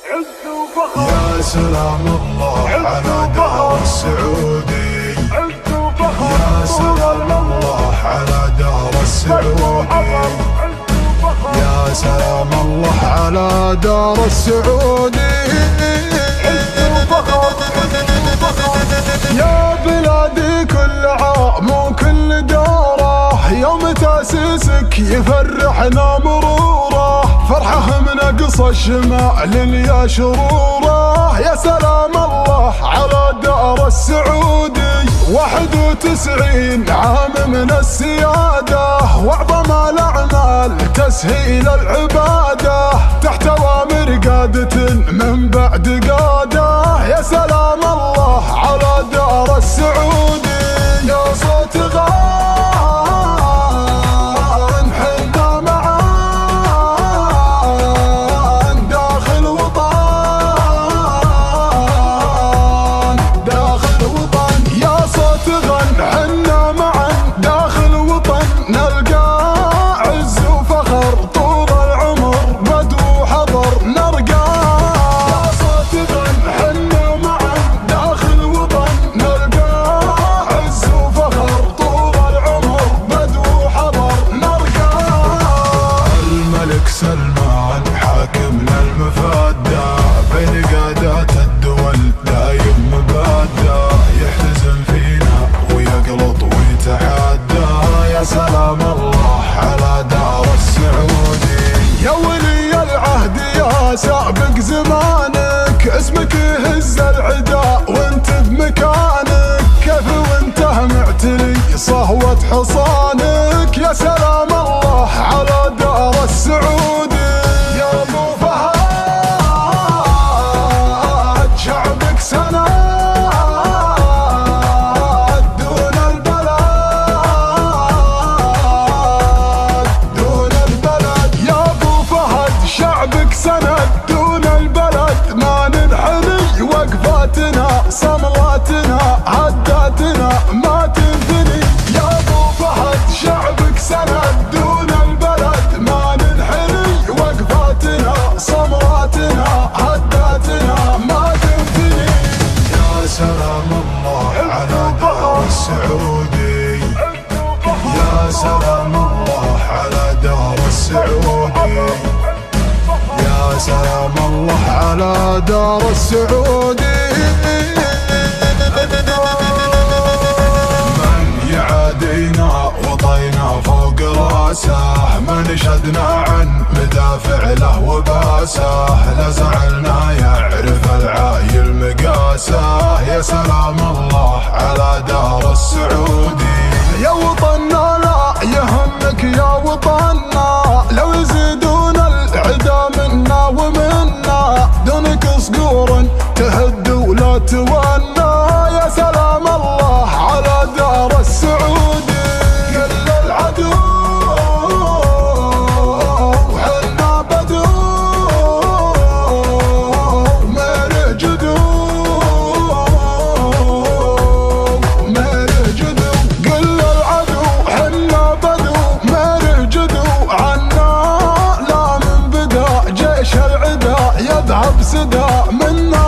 يا سلام الله على دار السعودي، يا سلام الله على دار السعودي، يا سلام الله على دار السعودي. يا بلادي كل عام وكل دوره، يوم تأسيسك يفرحنا مروره، فرحه من أقصى الشمال يا شروره. يا سلام الله على دار السعودي، 91 عام من السيادة، وأعظم الأعمال تسهيل العبادة، تحت أوامر قادة من بعد قادة. يا سلام الله على دار السعودي، يا صوت غان حنا معان داخل وطن، داخل وطن. يا صوت غان حنا معان داخل وطن، نلقى عز وفخر طول العمر بدو حضر نرقى. يا صوت غان حنا معان داخل وطن، نلقى عز وفخر طول العمر بدو حضر نرقى. الملك سلمان حاكمنا المفادى، بين قادات الدول دايم مبادى، يحتزم فينا ويقلط ويتحدى. يا سلام الله على دار السعودي، يا ولي العهد يا سابق زمانك، اسمك يهز العدا وانت بمكانك، كيف وانت معتلي صهوة حصانك. يا سلام الله على دار السعودي، يا ابو فهد شعبك سند دون البلد، دون البلد. يا ابو فهد شعبك سند دون البلد، ما ننحني وقفاتنا صملاتنا عداتنا ما تنثني. يا ابو فهد شعبك سند دون البلد، ما ننحني وقفاتنا صملاتنا عداتنا ما تنثني. يا سلام الله على دار السعودي، يا سلام الله على دار السعودي، يا سلام الله على دار السعودي. من يعادينا وطينا فوق راسه، ما نشهدنا عن مدافع له وباسه، لا زعلنا يعرف العايل مقاسه. يا سلام الله على دار السعودي، يا وطننا لا يهمك يا وطننا، لو يزيدون العدا منا ومنا، دونك صقور تهد ولا تونى. يا سلام الله على دار السعودي، كل العدو وحنا بدو ماله جدو، ماله جدو. كل العدو حنا بدو ماله جدو، عنا لا من بدا جيش العدا يذهب سدا منا.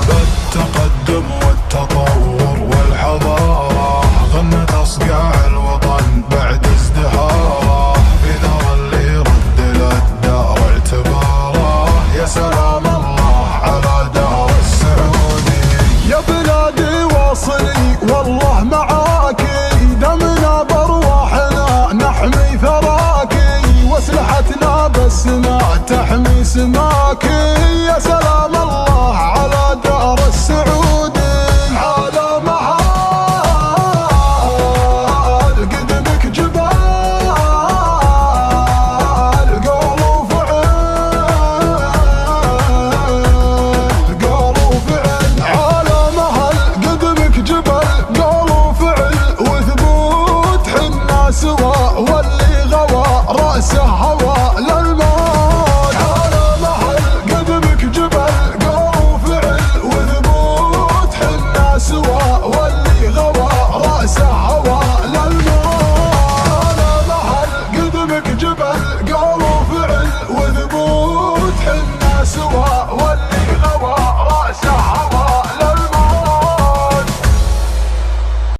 بالتقدم والتطور والحضارة، غنت أصقاع الوطن بعد ازدهاره، في ذر اللي يرد للدار اعتباره. يا سلام الله على دار السعودي، يا بلادي واصلي والله معاكي، دمنا بارواحنا نحمي ثراكي، واسلحتنا بالسماء تحمي سماكي.